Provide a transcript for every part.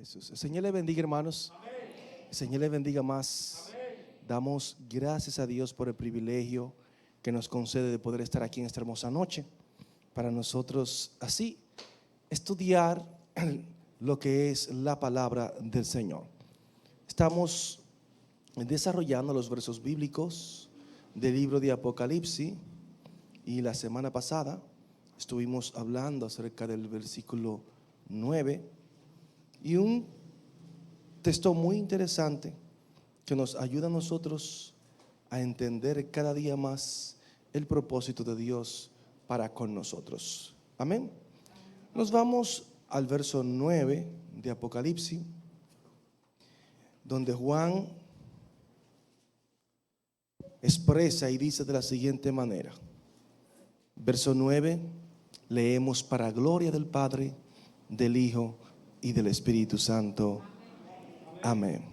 Jesús. El Señor le bendiga, hermanos. Amén. El Señor le bendiga más. Amén. Damos gracias a Dios por el privilegio que nos concede de poder estar aquí en esta hermosa noche. Para nosotros así estudiar lo que es la palabra del Señor. Estamos desarrollando los versos bíblicos del libro de Apocalipsis y la semana pasada estuvimos hablando acerca del versículo 9 y un texto muy interesante que nos ayuda a nosotros a entender cada día más el propósito de Dios para con nosotros. Amén. Nos vamos al verso 9 de Apocalipsis, donde Juan expresa y dice de la siguiente manera. Verso 9, leemos: para gloria del Padre, del Hijo y del Espíritu Santo. Amén.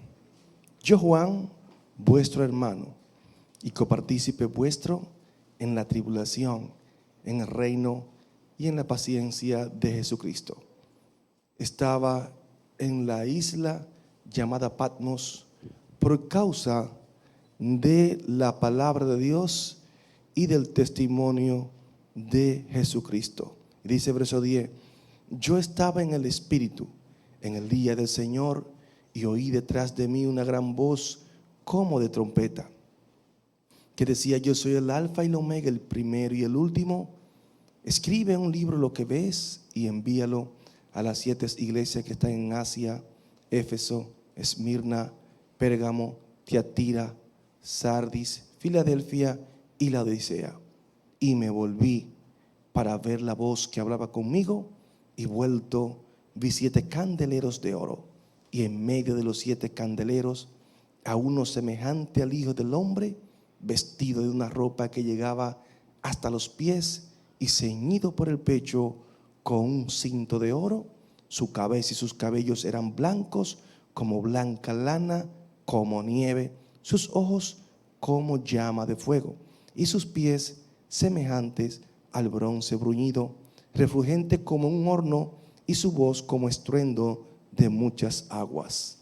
Yo, Juan, vuestro hermano y copartícipe vuestro en la tribulación, en el reino y en la paciencia de Jesucristo. Estaba en la isla llamada Patmos por causa de la palabra de Dios y del testimonio de Jesucristo. Dice verso 10: yo estaba en el Espíritu en el día del Señor y oí detrás de mí una gran voz como de trompeta que decía: yo soy el alfa y el omega, el primero y el último. Escribe en un libro lo que ves y envíalo a las 7 iglesias que están en Asia: Éfeso, Esmirna, Pérgamo, Tiatira, Sardis, Filadelfia y la Odisea. Y me volví para ver la voz que hablaba conmigo, y vuelto vi 7 candeleros de oro, y en medio de los 7 candeleros a uno semejante al Hijo del Hombre, vestido de una ropa que llegaba hasta los pies y ceñido por el pecho con un cinto de oro. Su cabeza y sus cabellos eran blancos como blanca lana, como nieve, sus ojos como llama de fuego, y sus pies semejantes al bronce bruñido, refulgente como un horno, y su voz como estruendo de muchas aguas.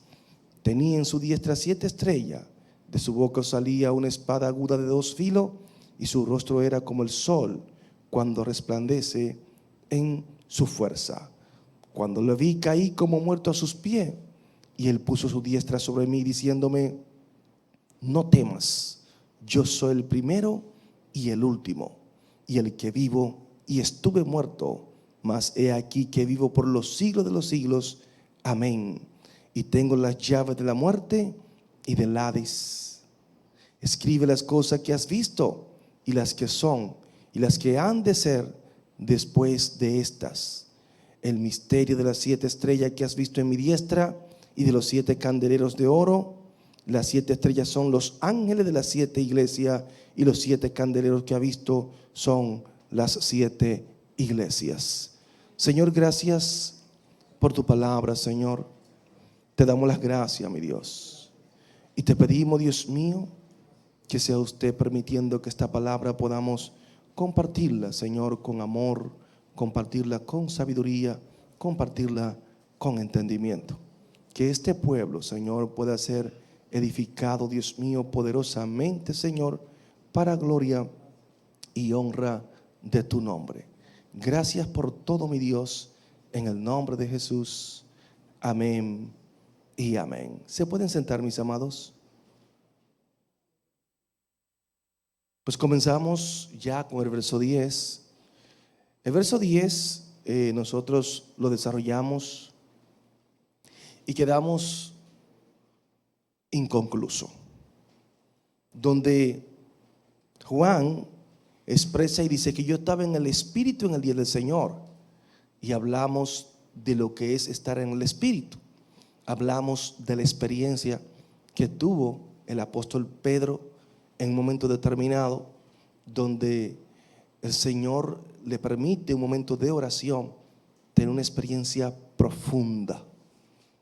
Tenía en su diestra 7 estrellas, de su boca salía una espada aguda de 2 filos, y su rostro era como el sol cuando resplandece en su fuerza. Cuando lo vi, caí como muerto a sus pies, y él puso su diestra sobre mí, diciéndome: no temas, yo soy el primero y el último, y el que vivo, y estuve muerto, mas he aquí que vivo por los siglos de los siglos. Amén. Y tengo las llaves de la muerte y del Hades. Escribe las cosas que has visto, y las que son, y las que han de ser después de estas. El misterio de las 7 estrellas que has visto en mi diestra, y de los 7 candeleros de oro. Las 7 estrellas son los ángeles de las 7 iglesias, y los 7 candeleros que ha visto son las 7 iglesias. Señor, gracias por tu palabra, Señor. Te damos las gracias, mi Dios. Y te pedimos, Dios mío, que sea usted permitiendo que esta palabra podamos compartirla, Señor, con amor, compartirla con sabiduría, compartirla con entendimiento. Que este pueblo, Señor, pueda ser edificado, Dios mío, poderosamente, Señor, para gloria y honra de tu nombre. Gracias por todo, mi Dios, en el nombre de Jesús. Amén y amén. ¿Se pueden sentar, mis amados? Pues comenzamos ya con el verso 10. El verso 10 nosotros lo desarrollamos y quedamos inconcluso, donde Juan expresa y dice que yo estaba en el Espíritu en el día del Señor, y hablamos de lo que es estar en el Espíritu. Hablamos de la experiencia que tuvo el apóstol Pedro en un momento determinado, donde el Señor le permite un momento de oración, tener una experiencia profunda.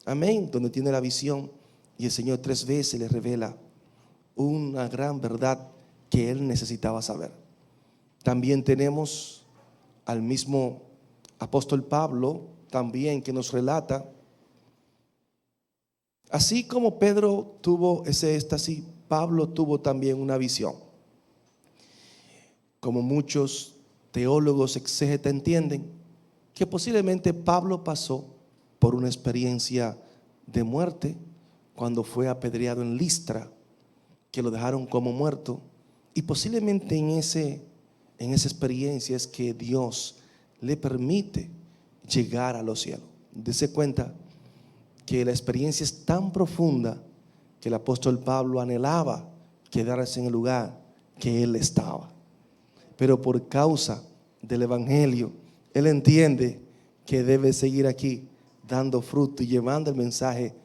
Amén. Donde tiene la visión y el Señor 3 veces le revela una gran verdad que él necesitaba saber. También tenemos al mismo apóstol Pablo también, que nos relata Así como Pedro tuvo ese éxtasis, Pablo tuvo también una visión. Como muchos teólogos exégetas entienden, que posiblemente Pablo pasó por una experiencia de muerte cuando fue apedreado en Listra, que lo dejaron como muerto, y posiblemente en esa experiencia es que Dios le permite llegar a los cielos. Dese cuenta que la experiencia es tan profunda que el apóstol Pablo anhelaba quedarse en el lugar que él estaba, pero por causa del evangelio él entiende que debe seguir aquí dando fruto y llevando el mensaje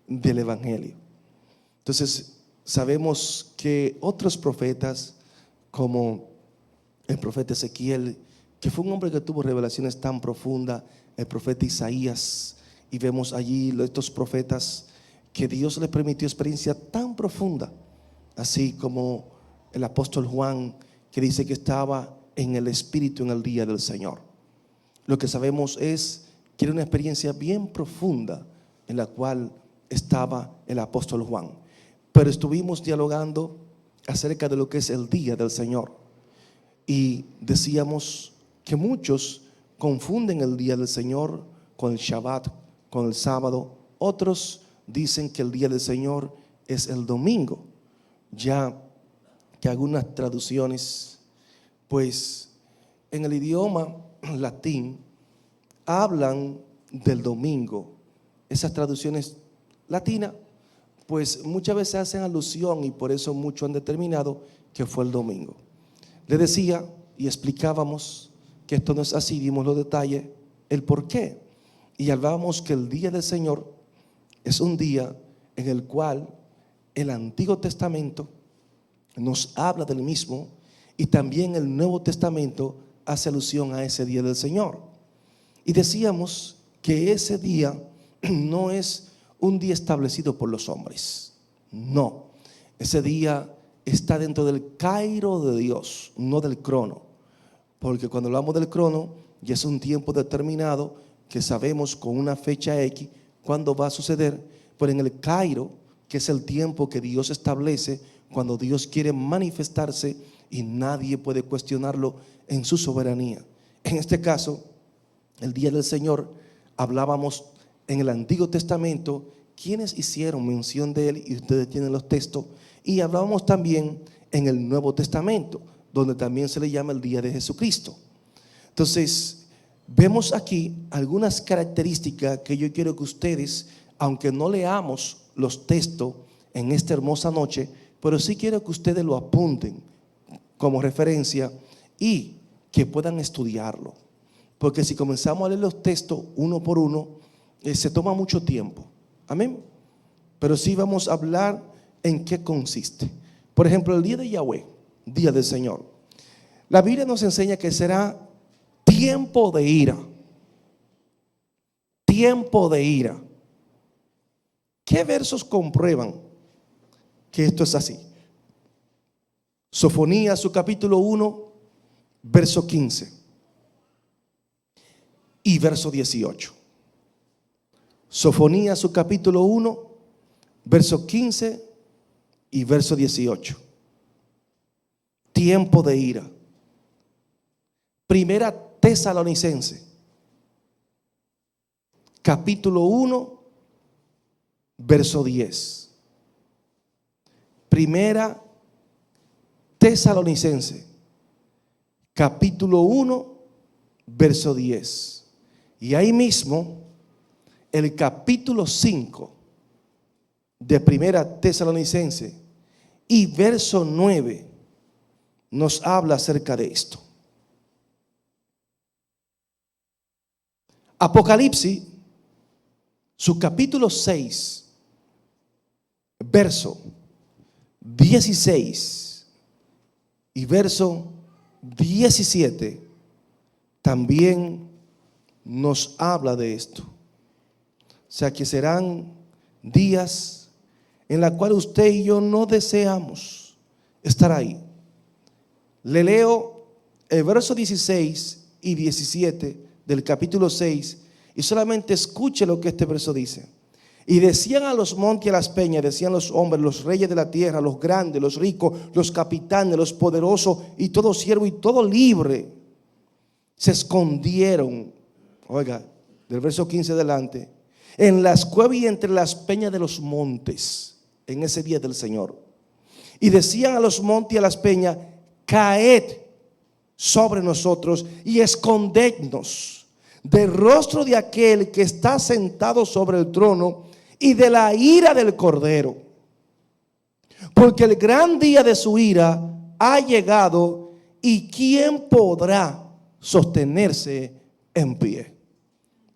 del evangelio. Entonces sabemos que otros profetas, como el profeta Ezequiel, que fue un hombre que tuvo revelaciones tan profundas, el profeta Isaías, y vemos allí estos profetas que Dios les permitió experiencia tan profunda, así como el apóstol Juan, que dice que estaba en el Espíritu en el día del Señor. Lo que sabemos es que era una experiencia bien profunda en la cual estaba el apóstol Juan. Pero estuvimos dialogando acerca de lo que es el día del Señor, y decíamos que muchos confunden el día del Señor con el Shabbat, con el sábado. Otros dicen que el día del Señor es el domingo, ya que algunas traducciones, pues en el idioma latín hablan del domingo. Esas traducciones latinas pues muchas veces hacen alusión, y por eso muchos han determinado que fue el domingo. Le decía y explicábamos que esto no es así, dimos los detalles, el por qué, y hablábamos que el día del Señor es un día en el cual el Antiguo Testamento nos habla del mismo, y también el Nuevo Testamento hace alusión a ese día del Señor. Y decíamos que ese día no es un día establecido por los hombres, no, ese día está dentro del Cairo de Dios, no del crono, porque cuando hablamos del crono ya es un tiempo determinado que sabemos con una fecha X cuándo va a suceder, pero en el Cairo, que es el tiempo que Dios establece cuando Dios quiere manifestarse y nadie puede cuestionarlo en su soberanía. En este caso, el día del Señor, hablábamos en el Antiguo Testamento quienes hicieron mención de él, y ustedes tienen los textos, y hablábamos también en el Nuevo Testamento, donde también se le llama el día de Jesucristo. Entonces vemos aquí algunas características que yo quiero que ustedes, aunque no leamos los textos en esta hermosa noche, pero sí quiero que ustedes lo apunten como referencia y que puedan estudiarlo, porque si comenzamos a leer los textos uno por uno, se toma mucho tiempo. Amén. Pero sí vamos a hablar en qué consiste. Por ejemplo, el día de Yahweh, día del Señor, la Biblia nos enseña que será tiempo de ira. Tiempo de ira. ¿Qué versos comprueban que esto es así? Sofonías, su capítulo 1, verso 15 y verso 18. Sofonías, su capítulo 1, verso 15 y verso 18. Tiempo de ira. Primera Tesalonicense, capítulo 1, verso 10. Primera Tesalonicense, capítulo 1, verso 10. Y ahí mismo el capítulo 5 de Primera Tesalonicense y verso 9 nos habla acerca de esto. Apocalipsis, su capítulo 6, verso 16 y verso 17 también nos habla de esto. O sea que serán días en los cuales usted y yo no deseamos estar ahí. Le leo el verso 16 y 17 del capítulo 6 y solamente escuche lo que este verso dice. Y decían a los montes y a las peñas, decían los hombres, los reyes de la tierra, los grandes, los ricos, los capitanes, los poderosos y todo siervo y todo libre, se escondieron, oiga, del verso 15 adelante, en las cuevas y entre las peñas de los montes, en ese día del Señor. Y decían a los montes y a las peñas, caed sobre nosotros y escondednos del rostro de aquel que está sentado sobre el trono y de la ira del Cordero, porque el gran día de su ira ha llegado, y ¿quién podrá sostenerse en pie?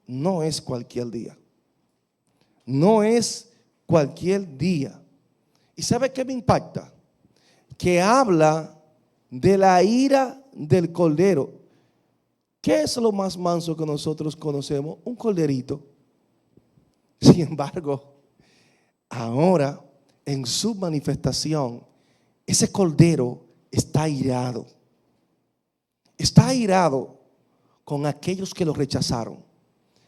No es cualquier día. No es cualquier día. ¿Y sabe qué me impacta? Que habla de la ira del Cordero. ¿Qué es lo más manso que nosotros conocemos? Un corderito. Sin embargo, ahora en su manifestación, ese Cordero está airado. Está airado con aquellos que lo rechazaron.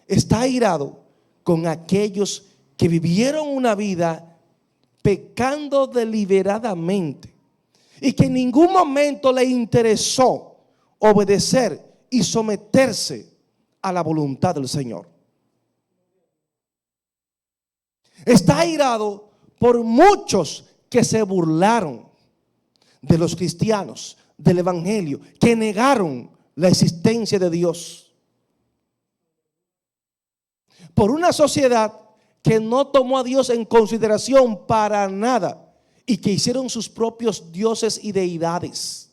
Está airado con aquellos que vivieron una vida pecando deliberadamente y que en ningún momento le interesó obedecer y someterse a la voluntad del Señor. Está airado por muchos que se burlaron de los cristianos, del evangelio, que negaron la existencia de Dios. Por una sociedad que no tomó a Dios en consideración para nada y que hicieron sus propios dioses y deidades.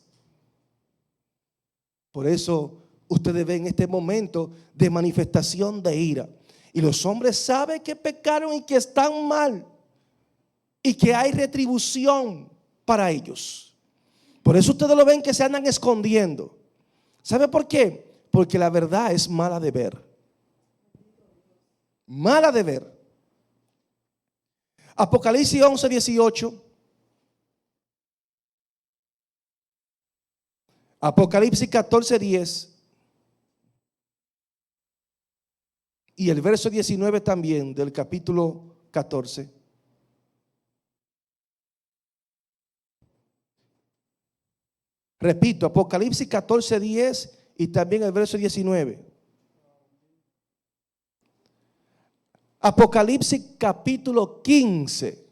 Por eso ustedes ven este momento de manifestación de ira. Y los hombres saben que pecaron y que están mal y que hay retribución para ellos. Por eso ustedes lo ven que se andan escondiendo. ¿Sabe por qué? Porque la verdad es mala de ver. Mala de ver. Apocalipsis 11:18. Apocalipsis 14:10. Y el verso 19 también del capítulo 14. Repito, Apocalipsis 14:10 y también el verso 19. Apocalipsis capítulo 15,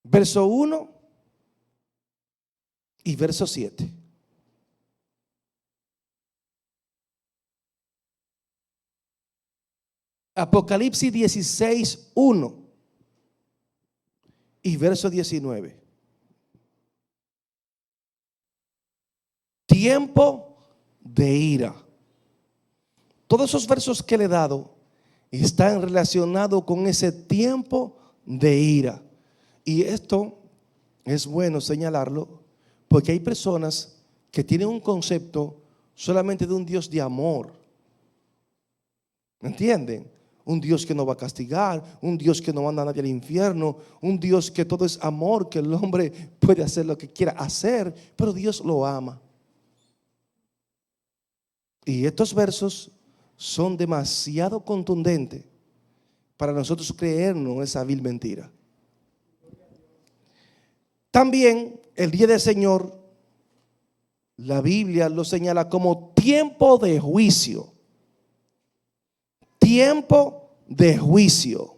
verso 1 y verso 7. Apocalipsis 16:1 y verso 19. Tiempo de ira. Todos esos versos que le he dado están relacionados con ese tiempo de ira. Y esto es bueno señalarlo porque hay personas que tienen un concepto solamente de un Dios de amor. ¿Me entienden? Un Dios que no va a castigar, un Dios que no manda a nadie al infierno, un Dios que todo es amor, que el hombre puede hacer lo que quiera hacer, pero Dios lo ama. Y estos versos son demasiado contundentes para nosotros creernos esa vil mentira. También el día del Señor, la Biblia lo señala como tiempo de juicio. Tiempo de juicio.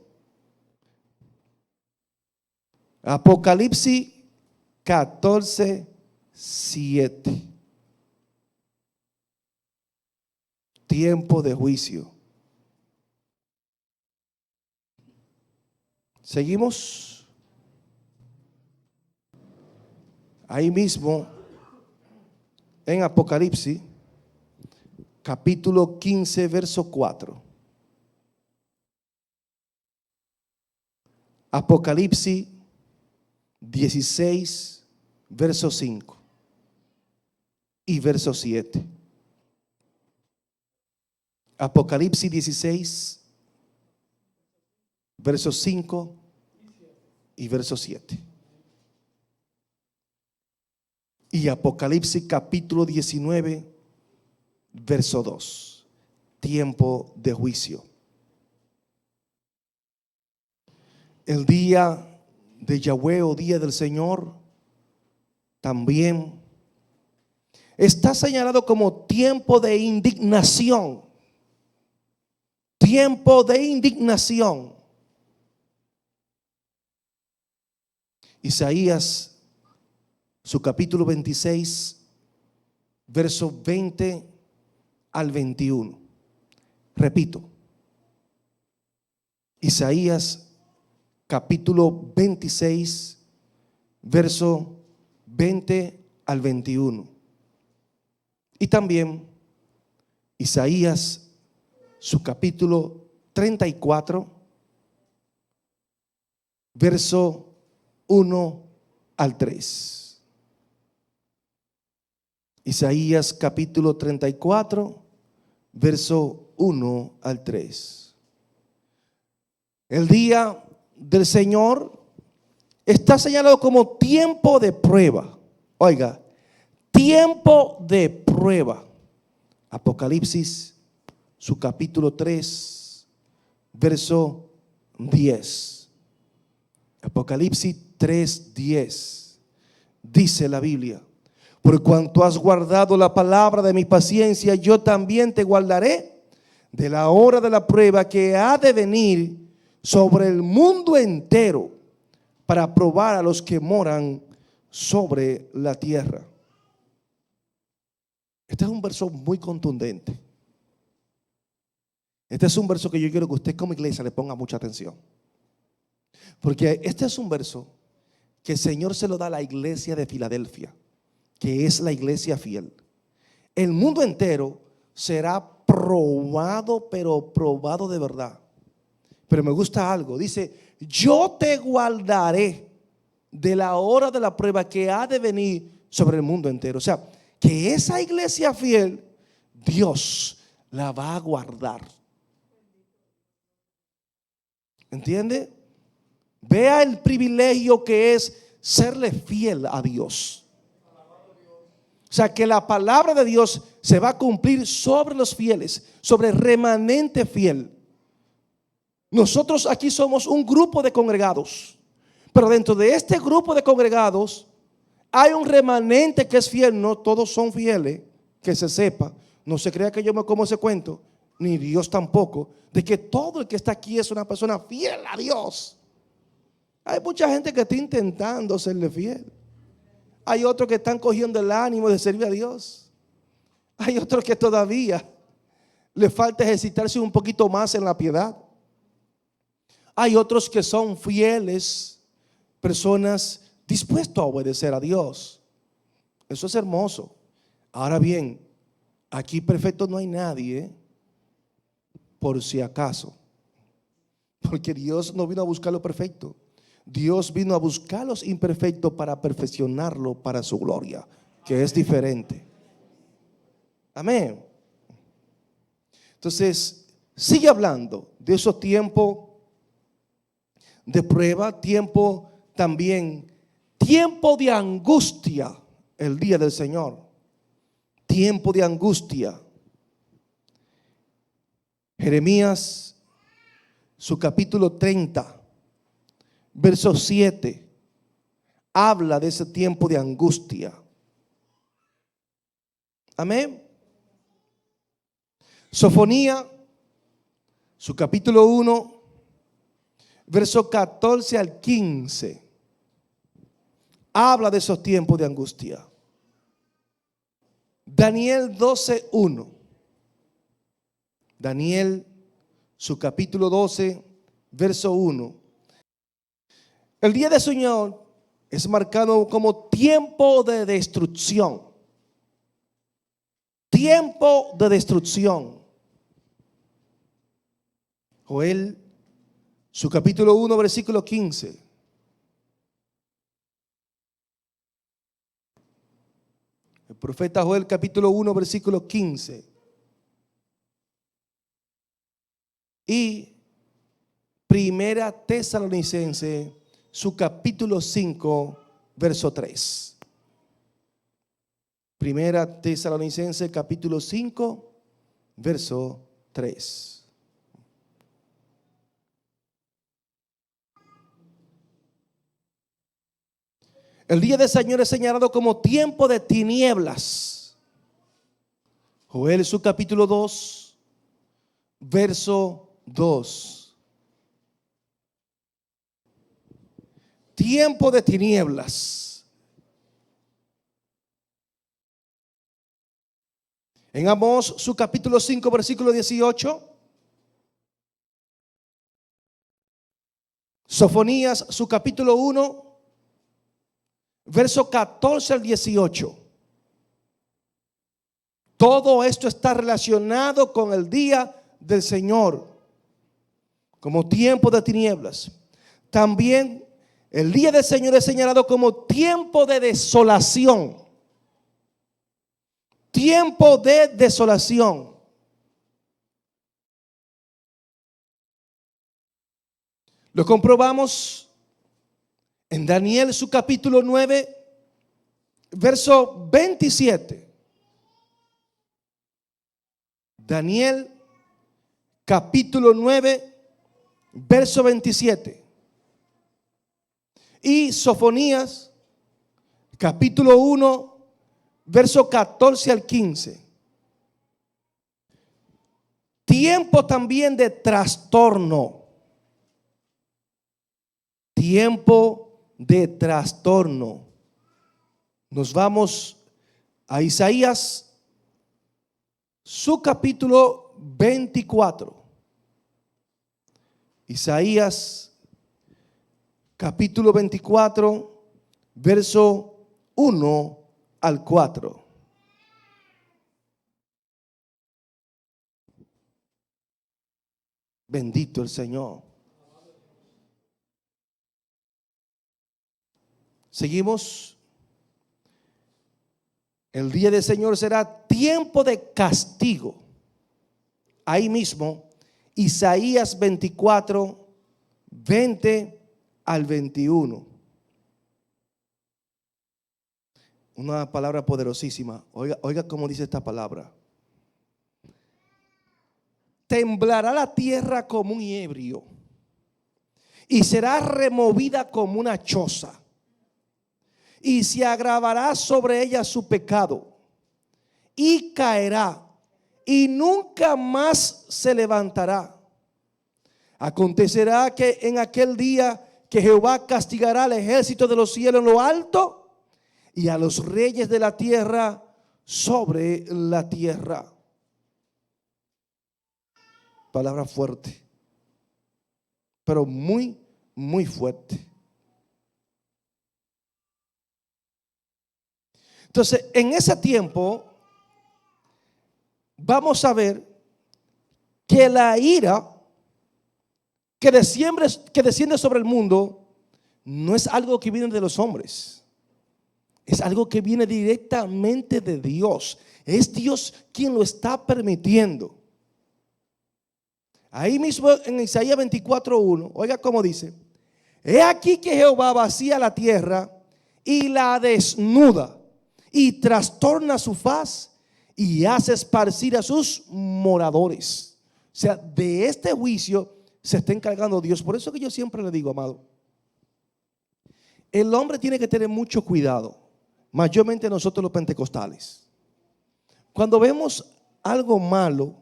Apocalipsis 14:7. Tiempo de juicio. Seguimos. Ahí mismo en Apocalipsis capítulo 15 verso 4. Apocalipsis 16 verso 5 y verso 7. Apocalipsis 16 verso 5 y verso 7. Y Apocalipsis capítulo 19 verso 2. Tiempo de juicio. El día de Yahweh o día del Señor también está señalado como tiempo de indignación. Tiempo de indignación. Isaías, su capítulo 26, versos 20 al 21. Repito, Isaías capítulo 26, verso 20 al 21. Y también Isaías, su capítulo 34, verso 1 al 3. Isaías capítulo 34, verso 1 al 3. El día del Señor está señalado como tiempo de prueba. Oiga, tiempo de prueba. Apocalipsis, su capítulo 3, verso 10. Apocalipsis 3:10. Dice la Biblia: por cuanto has guardado la palabra de mi paciencia, yo también te guardaré de la hora de la prueba que ha de venir sobre el mundo entero, para probar a los que moran sobre la tierra. Este es un verso muy contundente. Este es un verso que yo quiero que usted como iglesia le ponga mucha atención, porque este es un verso que el Señor se lo da a la iglesia de Filadelfia, que es la iglesia fiel. El mundo entero será probado, pero probado de verdad. Pero me gusta algo, dice: yo te guardaré de la hora de la prueba que ha de venir sobre el mundo entero. O sea, que esa iglesia fiel, Dios la va a guardar. ¿Entiende? Vea el privilegio que es serle fiel a Dios. O sea, que la palabra de Dios se va a cumplir sobre los fieles, sobre el remanente fiel. Nosotros aquí somos un grupo de congregados, pero dentro de este grupo de congregados hay un remanente que es fiel. No todos son fieles, que se sepa. No se crea que yo me como ese cuento, ni Dios tampoco, de que todo el que está aquí es una persona fiel a Dios. Hay mucha gente que está intentando serle fiel. Hay otros que están cogiendo el ánimo de servir a Dios. Hay otros que todavía le falta ejercitarse un poquito más en la piedad. Hay otros que son fieles, personas dispuestas a obedecer a Dios. Eso es hermoso. Ahora bien, aquí perfecto no hay nadie, por si acaso. Porque Dios no vino a buscar lo perfecto. Dios vino a buscar los imperfectos para perfeccionarlo para su gloria, que es diferente. Amén. Entonces, sigue hablando de esos tiempos de prueba, tiempo también, tiempo de angustia, el día del Señor. Tiempo de angustia. Jeremías, su capítulo 30, verso 7, habla de ese tiempo de angustia. Amén. Sofonía, su capítulo 1, verso 14 al 15, habla de esos tiempos de angustia. Daniel 12:1. Daniel, su capítulo 12, verso 1. El día del Señor es marcado como tiempo de destrucción. Tiempo de destrucción. Joel, su capítulo 1, versículo 15. El profeta Joel, capítulo 1, versículo 15. Y Primera Tesalonicense, su capítulo 5, verso 3. Primera Tesalonicense, capítulo 5, verso 3. El día del Señor es señalado como tiempo de tinieblas. Joel, su capítulo 2, verso 2. Tiempo de tinieblas. En Amós, su capítulo 5, versículo 18. Sofonías, su capítulo 1, verso 14 al 18. Todo esto está relacionado con el día del Señor, como tiempo de tinieblas. También el día del Señor es señalado como tiempo de desolación. Tiempo de desolación. Lo comprobamos en Daniel, su capítulo 9, verso 27. Daniel, capítulo 9, verso 27. Y Sofonías, capítulo 1, verso 14 al 15. Tiempo también de trastorno. Tiempo de trastorno. Nos vamos a Isaías, su capítulo 24. Isaías, capítulo 24, verso 1 al 4. Bendito el Señor. Seguimos. El día del Señor será tiempo de castigo. Ahí mismo, Isaías 24, 20 al 21. Una palabra poderosísima. Oiga cómo dice esta palabra. Temblará la tierra como un ebrio y será removida como una choza. Y se agravará sobre ella su pecado y caerá y nunca más se levantará. Acontecerá que en aquel día que Jehová castigará al ejército de los cielos en lo alto y a los reyes de la tierra sobre la tierra. Palabra fuerte, pero muy, muy fuerte. Entonces, en ese tiempo vamos a ver que la ira que desciende sobre el mundo no es algo que viene de los hombres. Es algo que viene directamente de Dios. Es Dios quien lo está permitiendo. Ahí mismo en Isaías 24:1, oiga cómo dice: he aquí que Jehová vacía la tierra y la desnuda y trastorna su faz y hace esparcir a sus moradores. O sea, de este juicio se está encargando Dios. Por eso que yo siempre le digo, amado, el hombre tiene que tener mucho cuidado, mayormente nosotros los pentecostales. Cuando vemos algo malo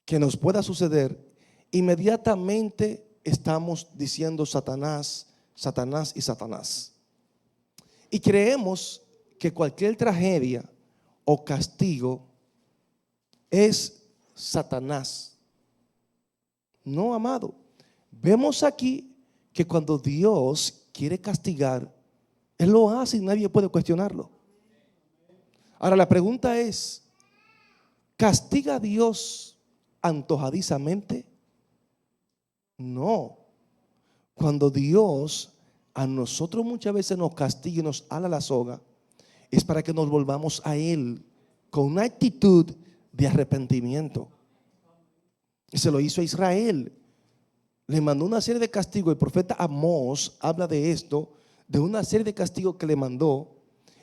que nos pueda suceder, inmediatamente estamos diciendo Satanás, Satanás y Satanás. Y creemos que cualquier tragedia o castigo es Satanás. No, amado. Vemos aquí que cuando Dios quiere castigar, Él lo hace y nadie puede cuestionarlo. Ahora la pregunta es, ¿castiga a Dios antojadizamente? No. Cuando Dios a nosotros muchas veces nos castiga y nos ala la soga, es para que nos volvamos a Él con una actitud de arrepentimiento. Y se lo hizo a Israel. Le mandó una serie de castigos. El profeta Amós habla de esto, de una serie de castigos que le mandó.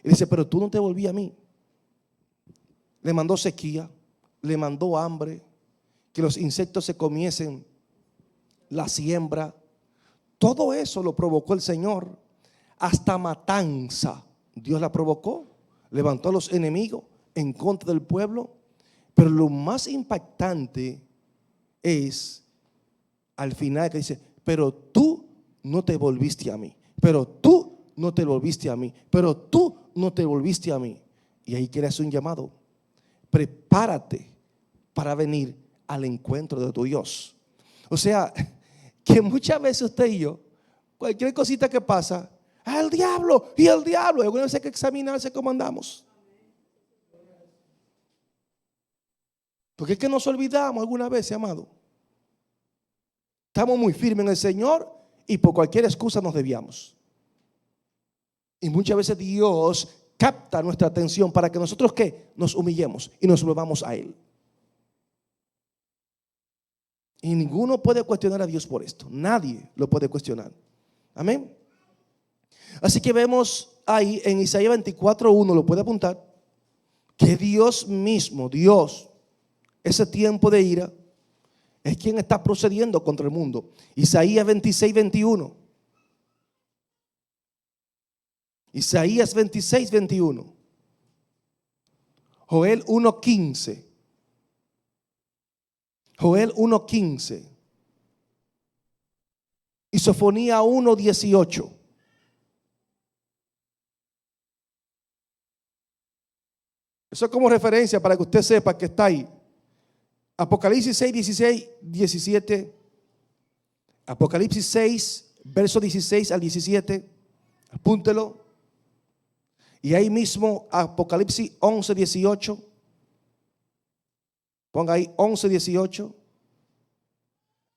Y dice, pero tú no te volví a mí. Le mandó sequía, le mandó hambre, que los insectos se comiesen la siembra. Todo eso lo provocó el Señor hasta matanza. Dios la provocó, levantó a los enemigos en contra del pueblo. Pero lo más impactante es al final que dice: pero tú no te volviste a mí, pero tú no te volviste a mí, pero tú no te volviste a mí. Y ahí quiere hacer un llamado: prepárate para venir al encuentro de tu Dios. O sea, que muchas veces usted y yo, cualquier cosita que pasa, el diablo y el diablo. Alguna vez hay que examinarse cómo andamos. Porque es que nos olvidamos alguna vez, amado. Estamos muy firmes en el Señor y por cualquier excusa nos desviamos. Y muchas veces Dios capta nuestra atención para que nosotros ¿qué? Nos humillemos y nos volvamos a Él. Y ninguno puede cuestionar a Dios por esto. Nadie lo puede cuestionar. Amén. Así que vemos ahí en Isaías 24:1, lo puede apuntar, que Dios mismo, Dios, ese tiempo de ira, es quien está procediendo contra el mundo. Isaías 26:21. Isaías 26:21. Joel 1:15. Joel 1:15. Y Sofonía 1:18. Eso es como referencia para que usted sepa que está ahí. Apocalipsis 6, 16, 17. Apocalipsis 6, verso 16 al 17. Apúntelo. Y ahí mismo Apocalipsis 11, 18. Ponga ahí 11, 18.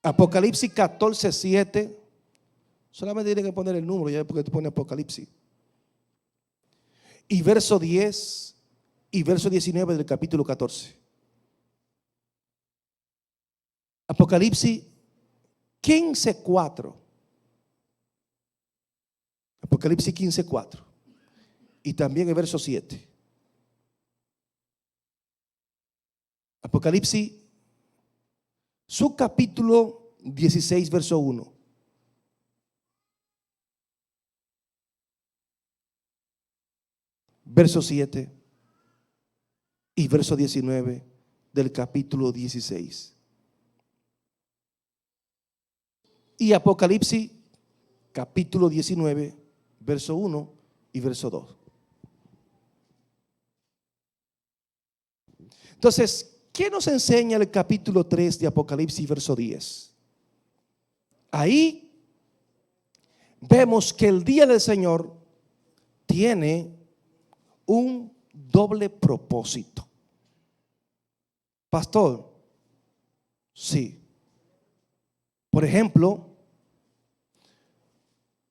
Apocalipsis 14, 7. Solamente tiene que poner el número, ya porque te pone Apocalipsis. Y verso 10 y verso 19 del capítulo 14. Apocalipsis 15, 4. Apocalipsis 15, 4. Y también el verso 7. Apocalipsis, su capítulo 16, verso 1. Verso 7 y verso 19 del capítulo 16. Y Apocalipsis, capítulo 19, verso 1 y verso 2. Entonces, ¿qué nos enseña el capítulo 3 de Apocalipsis, verso 10? Ahí vemos que el día del Señor tiene un doble propósito. Pastor, sí. Por ejemplo,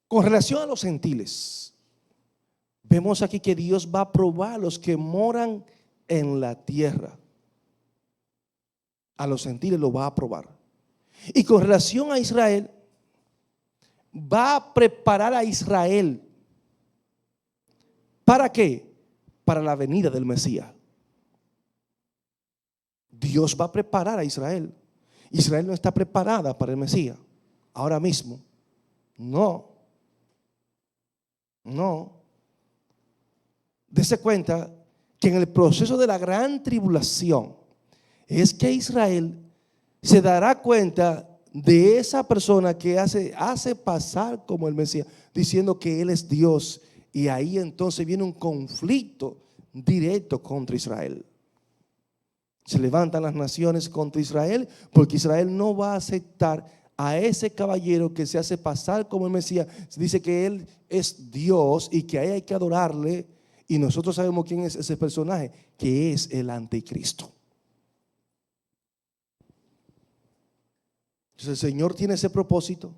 con relación a los gentiles, vemos aquí que Dios va a probar a los que moran en la tierra. A los gentiles lo va a probar. Y con relación a Israel, va a preparar a Israel. ¿Para qué? Para la venida del Mesías. Dios va a preparar a Israel. Israel no está preparada para el Mesías ahora mismo. No. Dese cuenta que en el proceso de la gran tribulación es que Israel se dará cuenta de esa persona que hace pasar como el Mesías, diciendo que Él es Dios. Y ahí entonces viene un conflicto directo contra Israel. Se levantan las naciones contra Israel porque Israel no va a aceptar a ese caballero que se hace pasar como el Mesías. Se dice que Él es Dios y que a Él hay que adorarle. Y nosotros sabemos quién es ese personaje, que es el anticristo. Entonces el Señor tiene ese propósito.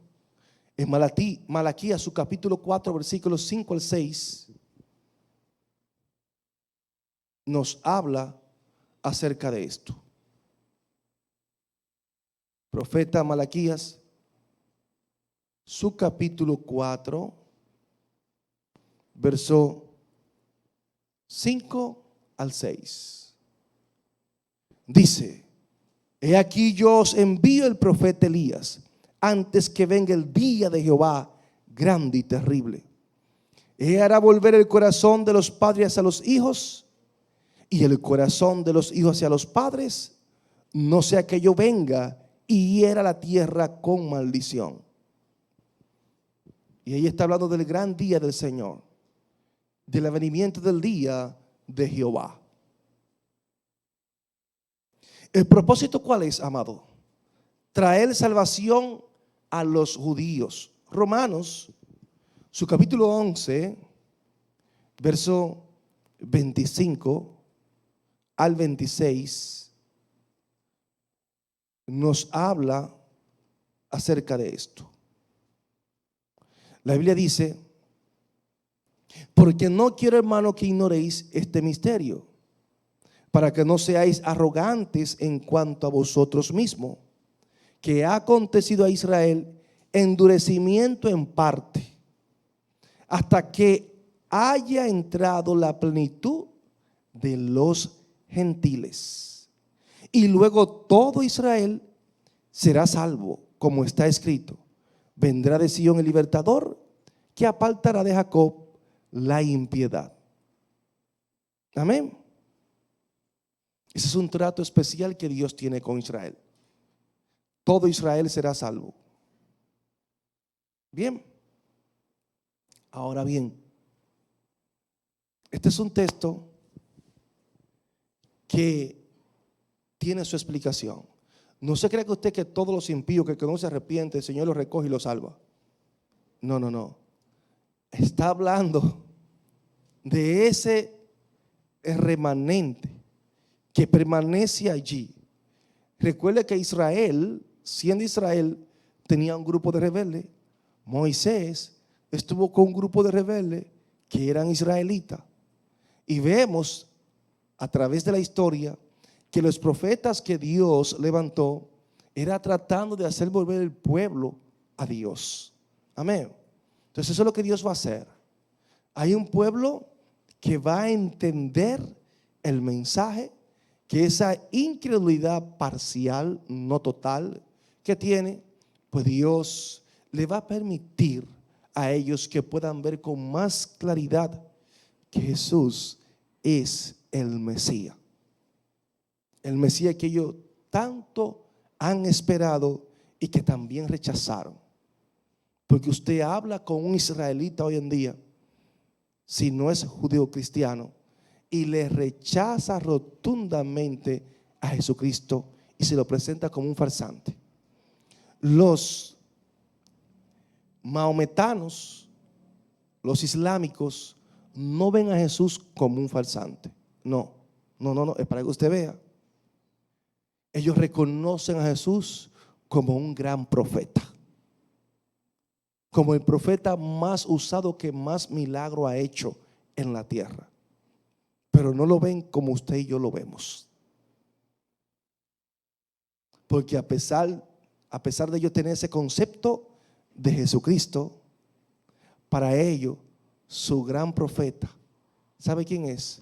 En Malaquías, su capítulo 4, versículos 5 al 6, nos habla acerca de esto. Profeta Malaquías, su capítulo 4, verso 5 al 6. Dice: he aquí yo os envío el profeta Elías antes que venga el día de Jehová grande y terrible. Él hará volver el corazón de los padres hacia los hijos y el corazón de los hijos hacia los padres, no sea que yo venga y hiera la tierra con maldición. Y ahí está hablando del gran día del Señor, del avenimiento del día de Jehová. ¿El propósito cuál es, amado? Traer salvación a los judíos. Romanos, su capítulo 11, verso 25 al 26, nos habla acerca de esto. La Biblia dice: porque no quiero, hermano, que ignoréis este misterio, para que no seáis arrogantes en cuanto a vosotros mismos, que ha acontecido a Israel endurecimiento en parte, hasta que haya entrado la plenitud de los gentiles. Y luego todo Israel será salvo, como está escrito: vendrá de Sion el libertador, que apartará de Jacob la impiedad. Amén. Ese es un trato especial que Dios tiene con Israel. Todo Israel será salvo. Bien. Ahora bien, este es un texto que tiene su explicación. No se crea que usted que todos los impíos que no se arrepienten, el Señor los recoge y los salva. No, no, no. Está hablando de ese remanente que permanece allí. Recuerde que Israel, siendo Israel, tenía un grupo de rebeldes. Moisés estuvo con un grupo de rebeldes que eran israelitas. Y vemos a través de la historia que los profetas que Dios levantó era tratando de hacer volver el pueblo a Dios. Amén. Entonces eso es lo que Dios va a hacer. Hay un pueblo que va a entender el mensaje, que esa incredulidad parcial, no total, que tiene, pues Dios le va a permitir a ellos que puedan ver con más claridad que Jesús es el Mesías. El Mesías que ellos tanto han esperado y que también rechazaron. Porque usted habla con un israelita hoy en día, si no es judío cristiano, y le rechaza rotundamente a Jesucristo y se lo presenta como un farsante. Los maometanos, los islámicos, no ven a Jesús como un farsante. No, es para que usted vea. Ellos reconocen a Jesús como un gran profeta, como el profeta más usado, que más milagro ha hecho en la tierra. Pero no lo ven como usted y yo lo vemos. Porque a pesar de ellos tener ese concepto de Jesucristo, para ellos su gran profeta, ¿sabe quién es?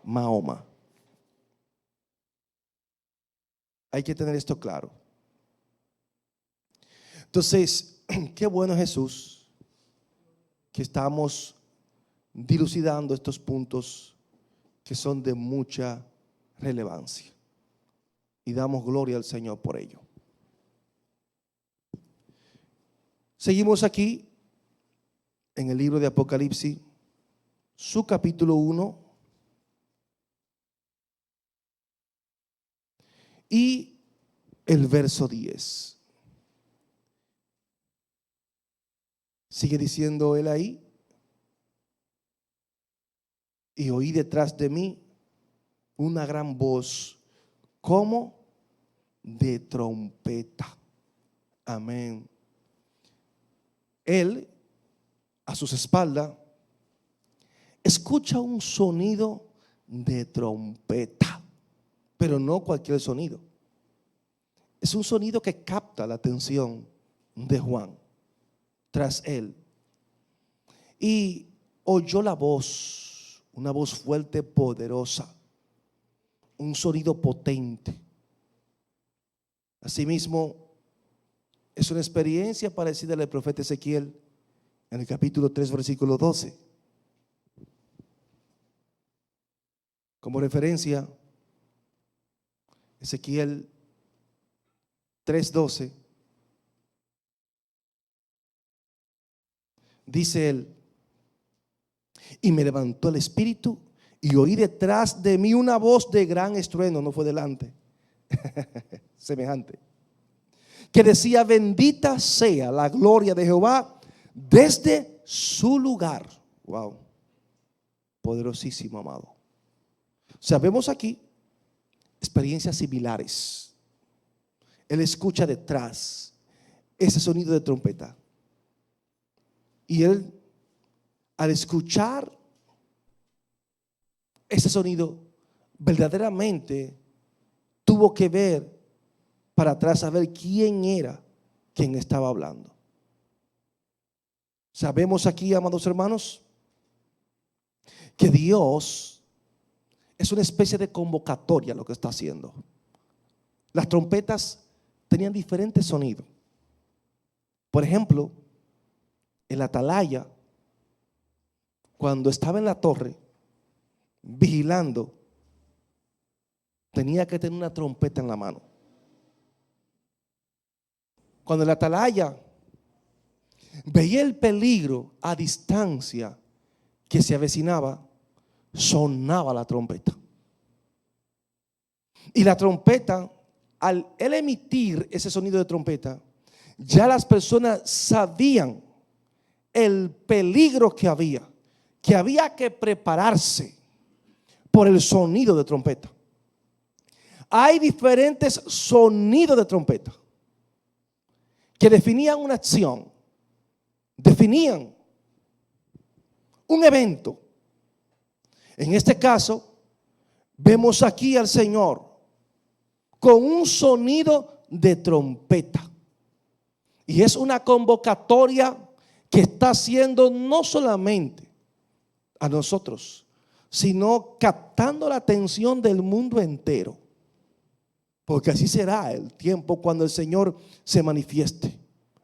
Mahoma. Hay que tener esto claro. Entonces, qué bueno Jesús, que estamos dilucidando estos puntos que son de mucha relevancia. Y damos gloria al Señor por ello. Seguimos aquí en el libro de Apocalipsis, su capítulo 1 y el verso 10. Sigue diciendo él ahí: y oí detrás de mí una gran voz como de trompeta. Amén. Él, a sus espaldas, escucha un sonido de trompeta, pero no cualquier sonido. Es un sonido que capta la atención de Juan tras él. Y oyó la voz, una voz fuerte, poderosa, un sonido potente. Asimismo, es una experiencia parecida al del profeta Ezequiel en el capítulo 3, versículo 12. Como referencia, Ezequiel 3:12, dice él: y me levantó el espíritu y oí detrás de mí una voz de gran estruendo, no fue delante, semejante, que decía: bendita sea la gloria de Jehová desde su lugar. Wow, poderosísimo, amado. Sabemos aquí experiencias similares. Él escucha detrás ese sonido de trompeta. Y él, al escuchar ese sonido, verdaderamente tuvo que ver para atrás a ver quién era quien estaba hablando. Sabemos aquí, amados hermanos, que Dios es una especie de convocatoria lo que está haciendo. Las trompetas tenían diferentes sonidos. Por ejemplo, el atalaya, cuando estaba en la torre vigilando, tenía que tener una trompeta en la mano. Cuando el atalaya veía el peligro a distancia que se avecinaba, sonaba la trompeta. Y la trompeta, al él emitir ese sonido de trompeta, ya las personas sabían el peligro que había que prepararse por el sonido de trompeta. Hay diferentes sonidos de trompeta que definían una acción, definían un evento. En este caso, vemos aquí al Señor con un sonido de trompeta. Y es una convocatoria que está haciendo no solamente a nosotros, sino captando la atención del mundo entero. Porque así será el tiempo cuando el Señor se manifieste.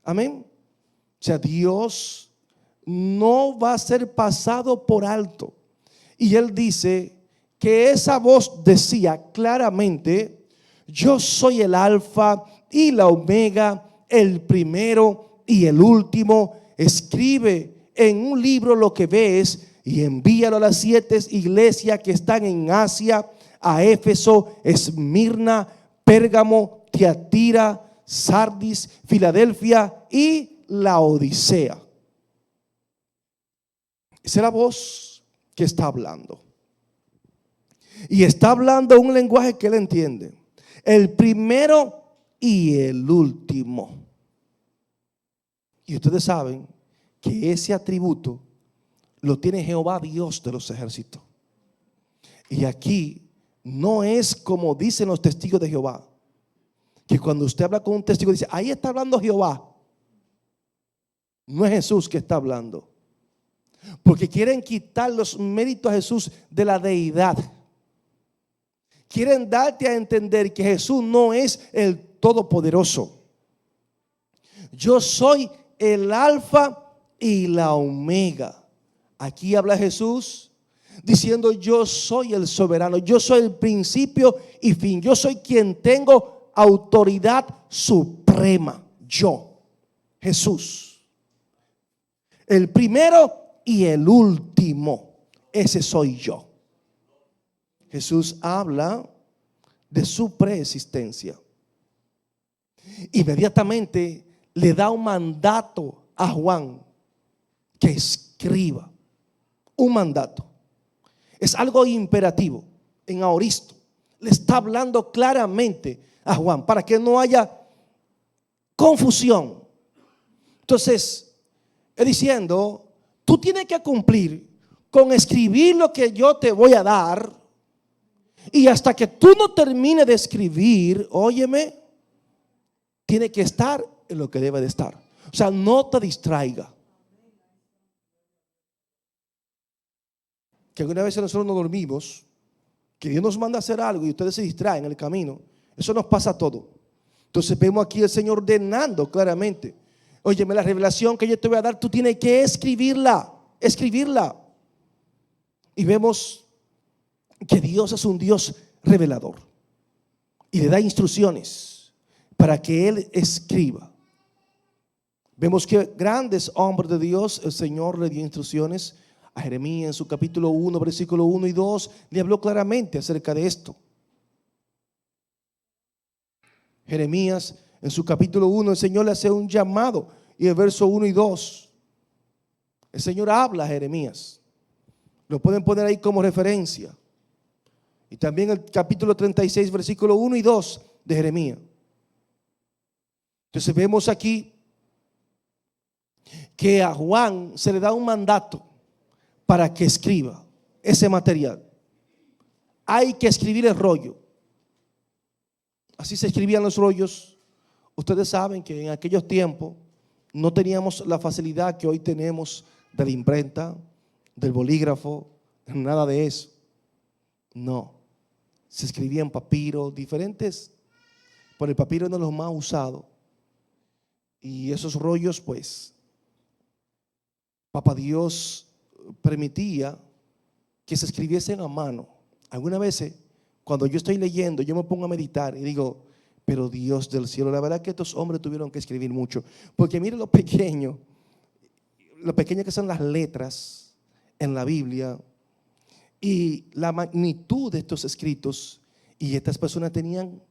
Amén. O sea, Dios no va a ser pasado por alto. Y Él dice que esa voz decía claramente: yo soy el alfa y la omega, el primero y el último. Escribe en un libro lo que ves y envíalo a las 7 iglesias que están en Asia: a Éfeso, Esmirna, Pérgamo, Tiatira, Sardis, Filadelfia y Laodicea. Esa es la voz que está hablando. Y está hablando un lenguaje que él entiende: el primero y el último. Y ustedes saben que ese atributo lo tiene Jehová, Dios de los ejércitos. Y aquí no es como dicen los testigos de Jehová, que cuando usted habla con un testigo dice: ahí está hablando Jehová. No es Jesús que está hablando, porque quieren quitar los méritos a Jesús de la deidad. Quieren darte a entender que Jesús no es el todopoderoso. Yo soy el alfa y la omega. Aquí habla Jesús diciendo: yo soy el soberano, yo soy el principio y fin, yo soy quien tengo autoridad suprema. Yo, Jesús, el primero y el último, ese soy yo. Jesús habla de su preexistencia. Inmediatamente le da un mandato a Juan que escriba. Un mandato. Es algo imperativo. En aoristo le está hablando claramente a Juan para que no haya confusión. Entonces, es diciendo: tú tienes que cumplir con escribir lo que yo te voy a dar. Y hasta que tú no termines de escribir, óyeme, tiene que estar en lo que debe de estar. O sea, no te distraiga. Que alguna vez nosotros nos dormimos, que Dios nos manda a hacer algo y ustedes se distraen en el camino. Eso nos pasa a todo. Entonces vemos aquí el Señor ordenando claramente: óyeme, la revelación que yo te voy a dar, tú tienes que escribirla. Escribirla. Y vemos que Dios es un Dios revelador y le da instrucciones para que Él escriba. Vemos que grandes hombres de Dios, el Señor le dio instrucciones. A Jeremías en su capítulo 1, versículo 1 y 2, le habló claramente acerca de esto. Jeremías en su capítulo 1, el Señor le hace un llamado, y el verso 1 y 2, el Señor habla a Jeremías. Lo pueden poner ahí como referencia. Y también el capítulo 36, versículo 1 y 2 de Jeremías. Entonces vemos aquí que a Juan se le da un mandato para que escriba ese material. Hay que escribir el rollo. Así se escribían los rollos. Ustedes saben que en aquellos tiempos no teníamos la facilidad que hoy tenemos de la imprenta, del bolígrafo, nada de eso. No, se escribía en papiro, diferentes, pero el papiro no es lo más usado. Y esos rollos, pues, Papá Dios permitía que se escribiesen a mano. Algunas veces, cuando yo estoy leyendo, yo me pongo a meditar y digo, pero Dios del cielo, la verdad que estos hombres tuvieron que escribir mucho. Porque miren lo pequeño que son las letras en la Biblia y la magnitud de estos escritos. Y estas personas tenían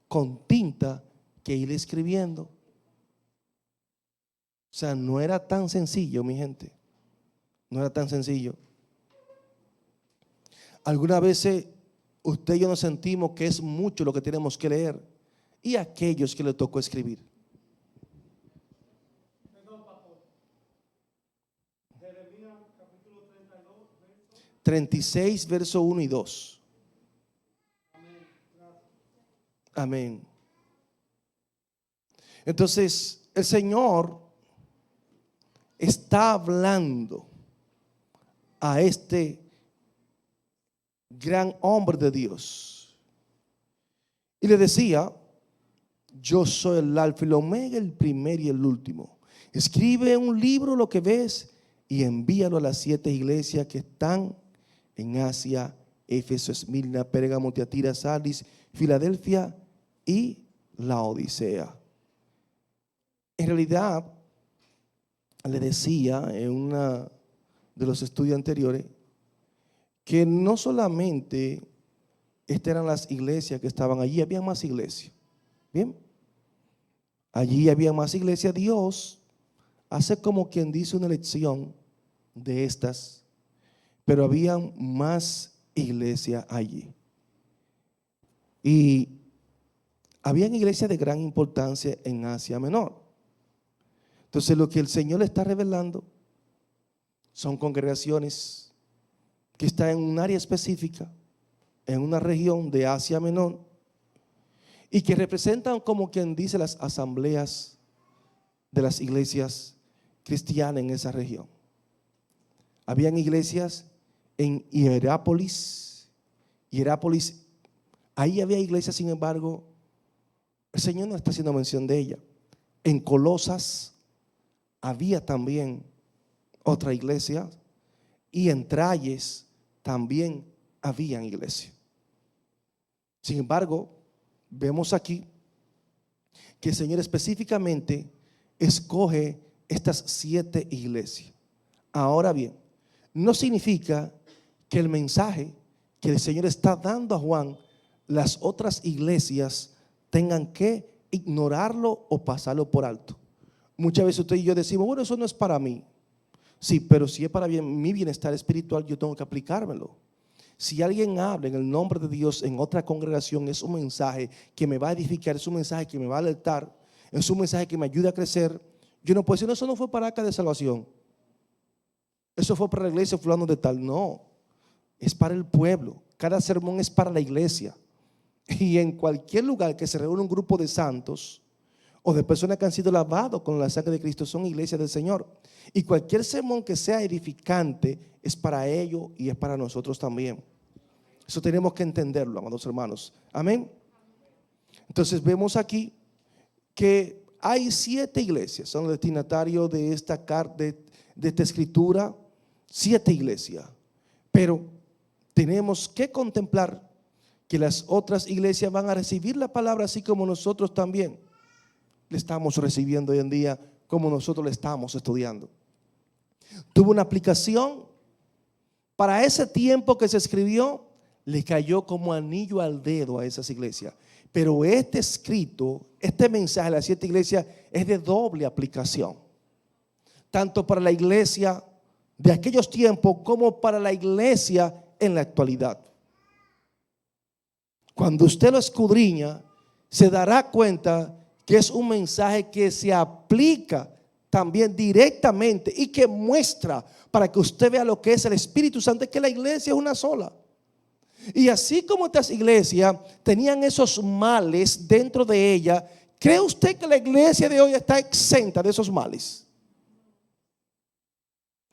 con tinta que ir escribiendo. O sea, no era tan sencillo, mi gente. No era tan sencillo. Algunas veces usted y yo nos sentimos que es mucho lo que tenemos que leer. Y aquellos que le tocó escribir. 36, verso 1 y 2. Amén. Entonces, el Señor está hablando a este gran hombre de Dios. Y le decía, yo soy el alfa y el omega, el primero y el último. Escribe un libro lo que ves y envíalo a las 7 iglesias que están en Asia, Éfeso, Esmirna, Pérgamo, Tiatira, Sardis, Filadelfia y la Odisea. En realidad, le decía en uno de los estudios anteriores que no solamente estas eran las iglesias que estaban allí, había más iglesias. Bien, allí había más iglesias. Dios hace como quien dice una elección de estas, pero había más iglesias allí. Y habían iglesias de gran importancia en Asia Menor. Entonces lo que el Señor le está revelando son congregaciones que están en un área específica, en una región de Asia Menor, y que representan como quien dice las asambleas de las iglesias cristianas en esa región. Habían iglesias en Hierápolis. Ahí había iglesias, sin embargo, el Señor no está haciendo mención de ella. En Colosas había también otra iglesia, y en Tralles también habían iglesias. Sin embargo, vemos aquí que el Señor específicamente escoge estas 7 iglesias. Ahora bien, no significa que el mensaje que el Señor está dando a Juan, las otras iglesias tengan que ignorarlo o pasarlo por alto. Muchas veces usted y yo decimos, bueno, eso no es para mí. Sí, pero si es para mi bienestar espiritual, yo tengo que aplicármelo. Si alguien habla en el nombre de Dios en otra congregación, es un mensaje que me va a edificar, es un mensaje que me va a alertar, es un mensaje que me ayuda a crecer. Yo no puedo decir, no, eso no fue para acá de salvación. Eso fue para la iglesia fulano de tal. No, es para el pueblo. Cada sermón es para la iglesia. Y en cualquier lugar que se reúne un grupo de santos o de personas que han sido lavados con la sangre de Cristo, son iglesias del Señor. Y cualquier sermón que sea edificante es para ellos y es para nosotros también. Eso tenemos que entenderlo, amados hermanos. Amén. Entonces vemos aquí que hay 7 iglesias, son los destinatarios de esta carta, de esta escritura, 7 iglesias. Pero tenemos que contemplar que las otras iglesias van a recibir la palabra así como nosotros también le estamos recibiendo hoy en día, como nosotros le estamos estudiando. Tuvo una aplicación. Para ese tiempo que se escribió, le cayó como anillo al dedo a esas iglesias. Pero este escrito, este mensaje de las 7 iglesias es de doble aplicación. Tanto para la iglesia de aquellos tiempos como para la iglesia en la actualidad. Cuando usted lo escudriña, se dará cuenta que es un mensaje que se aplica también directamente y que muestra para que usted vea lo que es el Espíritu Santo, que la iglesia es una sola. Y así como estas iglesias tenían esos males dentro de ella, ¿cree usted que la iglesia de hoy está exenta de esos males?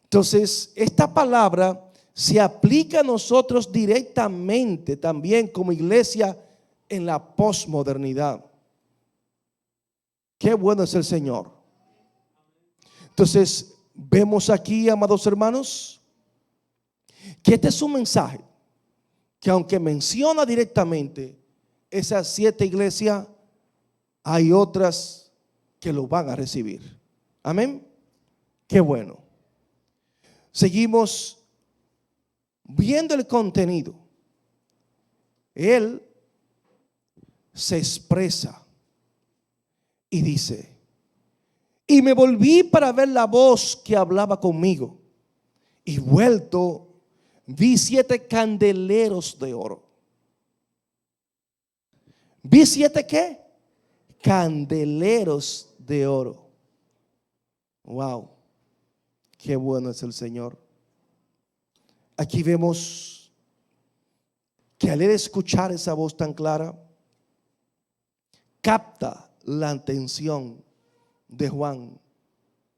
Entonces, esta palabra se aplica a nosotros directamente también como iglesia en la posmodernidad. Qué bueno es el Señor. Entonces, vemos aquí, amados hermanos, que este es un mensaje que aunque menciona directamente esas 7 iglesias, hay otras que lo van a recibir. Amén. Qué bueno. Seguimos viendo el contenido. Él se expresa y dice: y me volví para ver la voz que hablaba conmigo, y vuelto vi 7 candeleros de oro. ¿Vi 7 qué? Candeleros de oro. Wow, qué bueno es el Señor. Aquí vemos que al escuchar esa voz tan clara, capta la atención de Juan.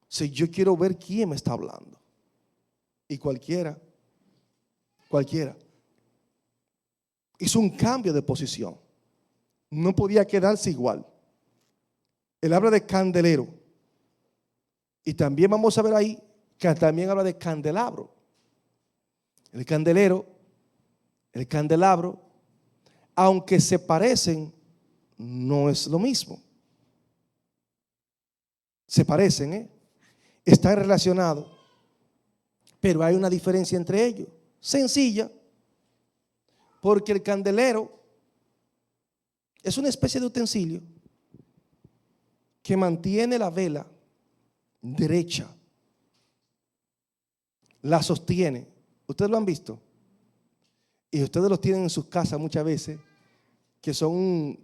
Si yo quiero ver quién me está hablando. Y cualquiera hizo un cambio de posición. No podía quedarse igual. Él habla de candelero. Y también vamos a ver ahí que también habla de candelabro. El candelabro, aunque se parecen, no es lo mismo. Se parecen, están relacionados, pero hay una diferencia entre ellos, sencilla, porque el candelero es una especie de utensilio que mantiene la vela derecha, la sostiene. ¿Ustedes lo han visto? Y ustedes los tienen en sus casas muchas veces, que son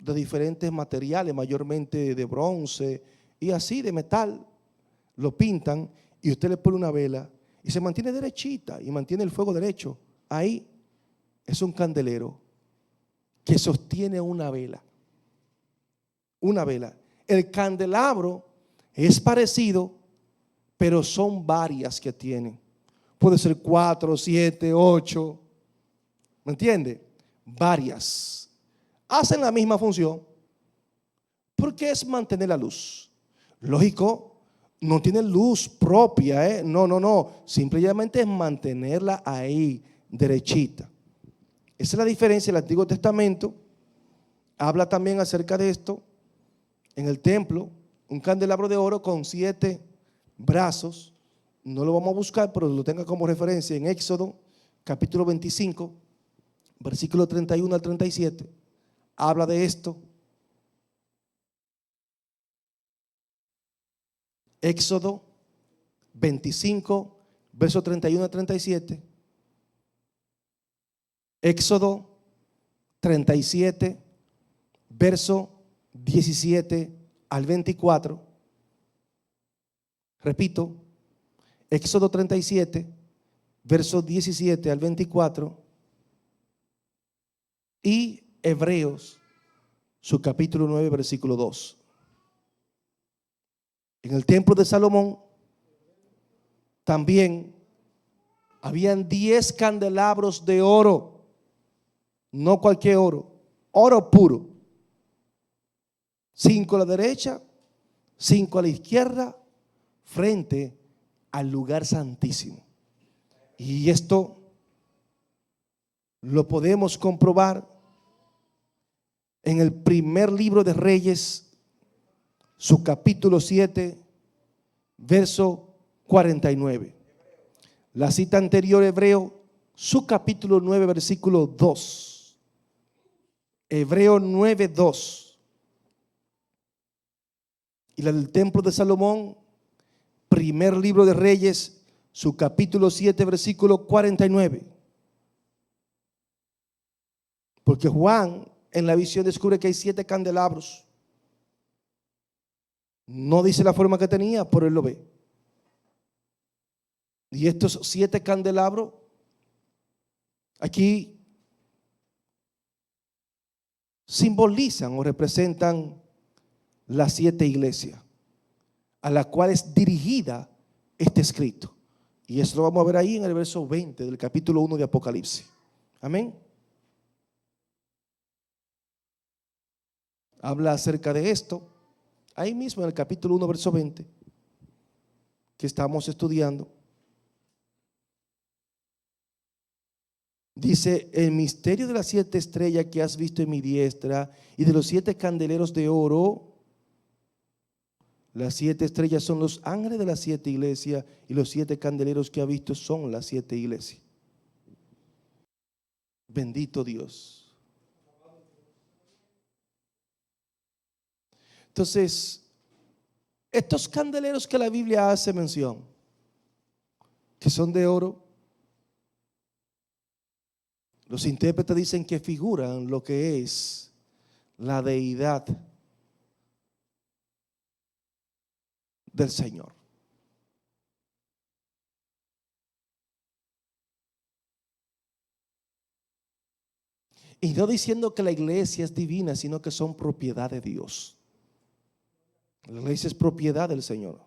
de diferentes materiales, mayormente de bronce y así de metal. Lo pintan y usted le pone una vela y se mantiene derechita y mantiene el fuego derecho. Ahí es un candelero que sostiene una vela. Una vela. El candelabro es parecido, pero son varias que tienen. Puede ser 4, 7, 8. ¿Me entiende? Varias. Hacen la misma función porque es mantener la luz. Lógico, no tiene luz propia, No. Simplemente es mantenerla ahí, derechita. Esa es la diferencia. El Antiguo Testamento habla también acerca de esto. En el templo, un candelabro de oro con 7 brazos. No lo vamos a buscar, pero lo tenga como referencia en Éxodo, capítulo 25, versículo 31 al 37. Habla de esto. Éxodo 25, verso 31 al 37. Éxodo 37, verso 17 al 24. Repito, Éxodo 37, verso 17 al 24. Y Hebreos, su capítulo 9, versículo 2. En el templo de Salomón también habían 10 candelabros de oro. No cualquier oro, oro puro. 5 a la derecha, 5 a la izquierda, frente al lugar santísimo. Y esto Lo podemos comprobar en el primer libro de Reyes, su capítulo 7, verso 49. La cita anterior, Hebreo, su capítulo 9, versículo 2. Hebreo 9, 2. Y la del templo de Salomón, primer libro de Reyes, su capítulo 7, versículo 49. Porque Juan en la visión descubre que hay 7 candelabros. No dice la forma que tenía, pero él lo ve. Y estos 7 candelabros aquí simbolizan o representan las 7 iglesias a las cuales es dirigida este escrito. Y eso lo vamos a ver ahí en el verso 20 del capítulo 1 de Apocalipsis. Amén. Habla acerca de esto ahí mismo en el capítulo 1, verso 20, que estamos estudiando. Dice: el misterio de las 7 estrellas que has visto en mi diestra y de los 7 candeleros de oro. Las 7 estrellas son los ángeles de las 7 iglesias y los 7 candeleros que ha visto son las 7 iglesias. Bendito Dios. Entonces, estos candeleros que la Biblia hace mención, que son de oro, los intérpretes dicen que figuran lo que es la deidad del Señor. Y no diciendo que la iglesia es divina, sino que son propiedad de Dios. La iglesia es propiedad del Señor.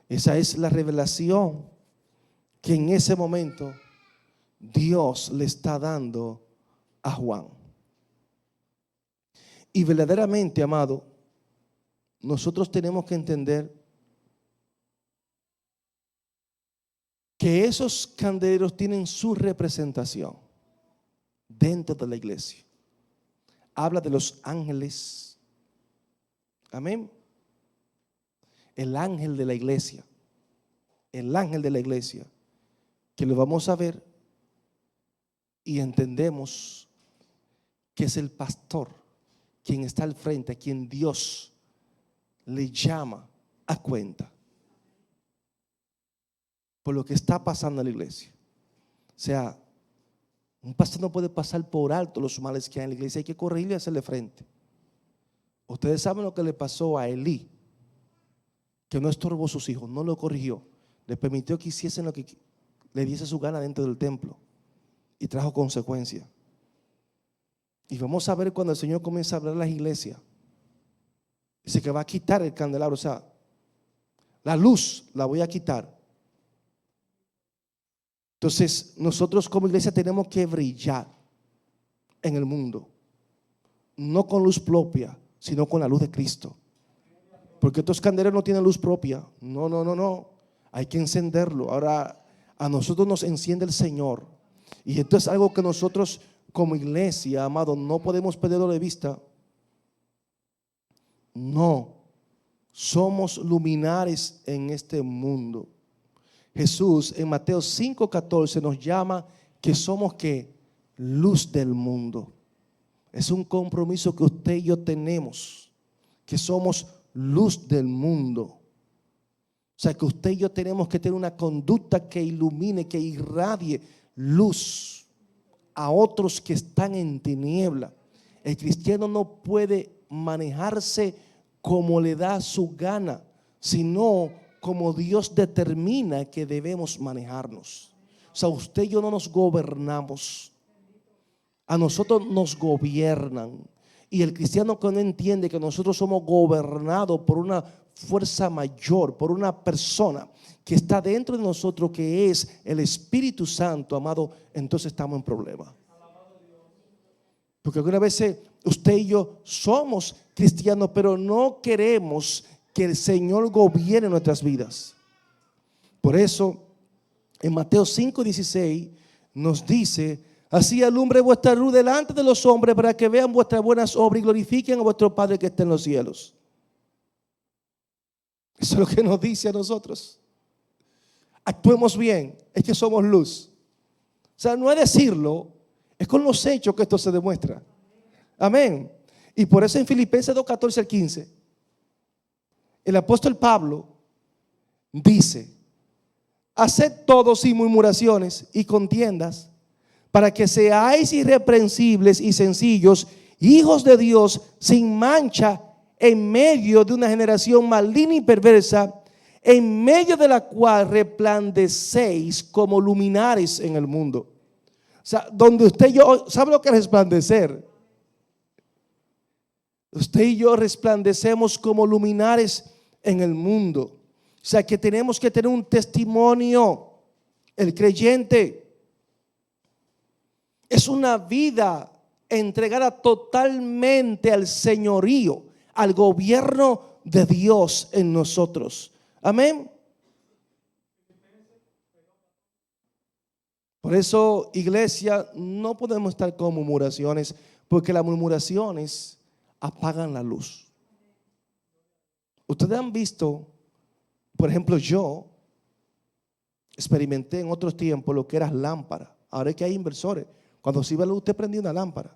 Esa es la revelación que en ese momento Dios le está dando a Juan. Y verdaderamente, amado, nosotros tenemos que entender que esos candeleros tienen su representación dentro de la iglesia. Habla de los ángeles. Amén. El ángel de la iglesia. El ángel de la iglesia. Que lo vamos a ver y entendemos que es el pastor quien está al frente, a quien Dios le llama a cuenta por lo que está pasando en la iglesia. O sea, un pastor no puede pasar por alto los males que hay en la iglesia, hay que corregirle y hacerle frente. Ustedes saben lo que le pasó a Elí, que no estorbó a sus hijos, no lo corrigió, le permitió que hiciesen lo que le diese su gana dentro del templo y trajo consecuencias. Y vamos a ver cuando el Señor comienza a hablar a las iglesias, dice que va a quitar el candelabro, o sea, la luz la voy a quitar. Entonces nosotros como iglesia tenemos que brillar en el mundo, no con luz propia, sino con la luz de Cristo. Porque estos candeleros no tienen luz propia. No. Hay que encenderlo. Ahora a nosotros nos enciende el Señor. Y esto es algo que nosotros como iglesia, amado, no podemos perderlo de vista. No, somos luminares en este mundo. Jesús en Mateo 5:14 nos llama que somos ¿qué? Luz del mundo. Es un compromiso que usted y yo tenemos, que somos luz del mundo. O sea, que usted y yo tenemos que tener una conducta que ilumine, que irradie luz a otros que están en tiniebla. El cristiano no puede manejarse como le da su gana, sino como Dios determina que debemos manejarnos. O sea, usted y yo no nos gobernamos, a nosotros nos gobiernan. Y el cristiano que no entiende que nosotros somos gobernados por una fuerza mayor, por una persona que está dentro de nosotros, que es el Espíritu Santo, amado, entonces estamos en problema. Porque algunas veces usted y yo somos cristianos, pero no queremos que el Señor gobierne nuestras vidas. Por eso, en Mateo 5:16 nos dice: así alumbre vuestra luz delante de los hombres, para que vean vuestras buenas obras y glorifiquen a vuestro Padre que está en los cielos. Eso es lo que nos dice a nosotros. Actuemos bien, es que somos luz. O sea, no es decirlo, es con los hechos que esto se demuestra. Amén. Y por eso en Filipenses 2:14 al 15, el apóstol Pablo dice: haced todo sin murmuraciones y contiendas, para que seáis irreprensibles y sencillos, hijos de Dios sin mancha, en medio de una generación maligna y perversa, en medio de la cual resplandecéis como luminares en el mundo. O sea, donde usted y yo, ¿sabe lo que es resplandecer? Usted y yo resplandecemos como luminares en el mundo. O sea, que tenemos que tener un testimonio. El creyente es una vida entregada totalmente al señorío, al gobierno de Dios en nosotros. Amén. Por eso, iglesia, no podemos estar con murmuraciones, porque las murmuraciones apagan la luz. Ustedes han visto, por ejemplo, yo experimenté en otros tiempos lo que era lámpara. Ahora es que hay inversores. Cuando se iba la luz, usted prendía una lámpara.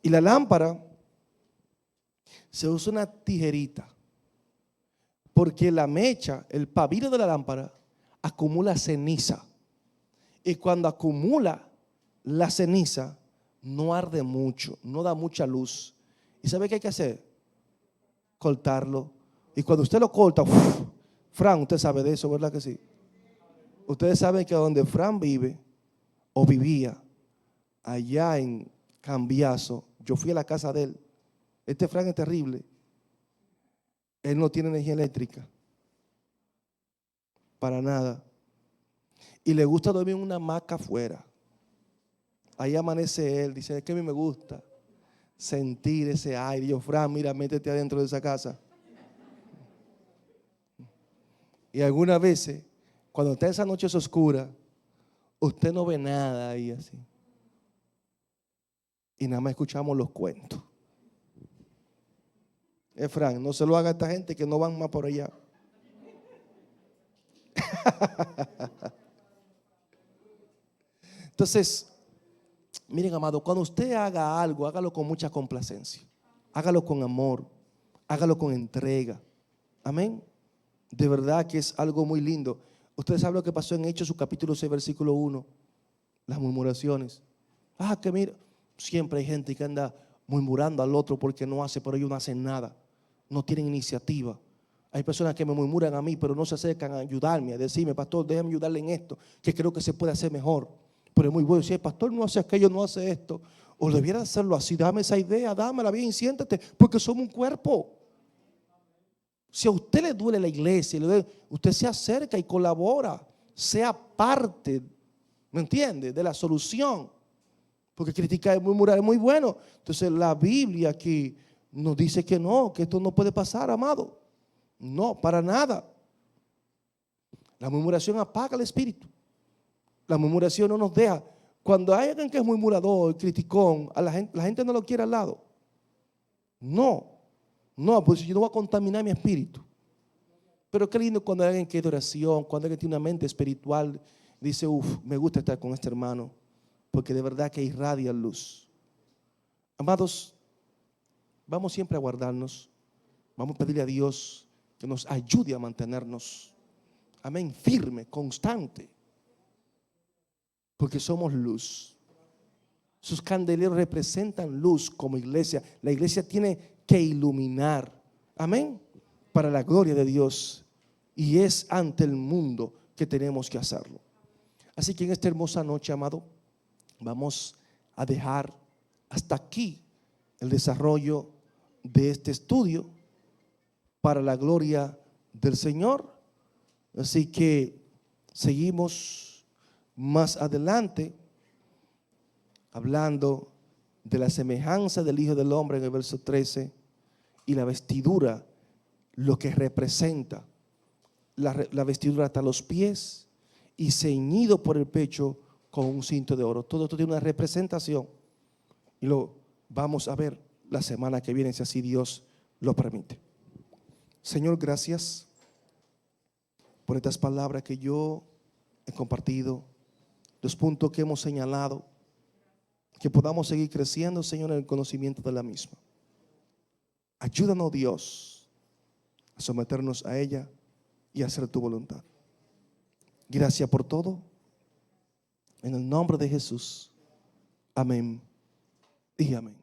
Y la lámpara se usa una tijerita, porque la mecha, el pabilo de la lámpara, acumula ceniza. Y cuando acumula la ceniza, no arde mucho, no da mucha luz. ¿Y sabe qué hay que hacer? Cortarlo. Y cuando usted lo corta, Fran, usted sabe de eso, ¿verdad que sí? Ustedes saben que donde Fran vive o vivía, allá en Cambiazo, yo fui a la casa de él. Este Fran es terrible. Él no tiene energía eléctrica. Para nada. Y le gusta dormir en una hamaca afuera. Ahí amanece él. Dice: es que a mí me gusta sentir ese aire. Y yo: Fran, mira, métete adentro de esa casa. Y algunas veces, cuando está esa noche oscura, usted no ve nada ahí así. Y nada más escuchamos los cuentos. Fran, no se lo haga a esta gente que no van más por allá. Entonces, miren, amado, cuando usted haga algo, hágalo con mucha complacencia, hágalo con amor, hágalo con entrega. Amén. De verdad que es algo muy lindo. Ustedes saben lo que pasó en Hechos, su capítulo 6, versículo 1. Las murmuraciones. Que mira, siempre hay gente que anda murmurando al otro porque no hace, pero ellos no hacen nada. No tienen iniciativa. Hay personas que me murmuran a mí, pero no se acercan a ayudarme, a decirme: pastor, déjame ayudarle en esto, que creo que se puede hacer mejor. Pero es muy bueno. Si el pastor no hace aquello, no hace esto, o debiera hacerlo así, dame esa idea, dámela bien, siéntate, porque somos un cuerpo. Si a usted le duele la iglesia, usted se acerca y colabora, sea parte, ¿me entiende?, de la solución. Porque criticar y murmurar es muy bueno. Entonces la Biblia aquí nos dice que no, que esto no puede pasar, amado. No, para nada. La murmuración apaga el espíritu. La murmuración no nos deja. Cuando hay alguien que es murmurador, criticón, a la gente no lo quiere al lado. No, pues yo no voy a contaminar mi espíritu. Pero qué lindo cuando hay alguien que es de oración, cuando alguien tiene una mente espiritual, dice: me gusta estar con este hermano, porque de verdad que irradia luz. Amados, vamos siempre a guardarnos. Vamos a pedirle a Dios que nos ayude a mantenernos, amén, firme, constante, porque somos luz. Sus candeleros representan luz como iglesia. La iglesia tiene que iluminar, amén, para la gloria de Dios. Y es ante el mundo que tenemos que hacerlo. Así que en esta hermosa noche, amado, vamos a dejar hasta aquí el desarrollo de este estudio para la gloria del Señor. Así que seguimos más adelante hablando de la semejanza del Hijo del Hombre en el verso 13 y la vestidura, lo que representa la vestidura hasta los pies y ceñido por el pecho con un cinto de oro. Todo esto tiene una representación y lo vamos a ver la semana que viene, si así Dios lo permite. Señor, gracias por estas palabras que yo he compartido, los puntos que hemos señalado, que podamos seguir creciendo, Señor, en el conocimiento de la misma. Ayúdanos, Dios, a someternos a ella y a hacer tu voluntad. Gracias por todo. En el nombre de Jesús. Amén y amén.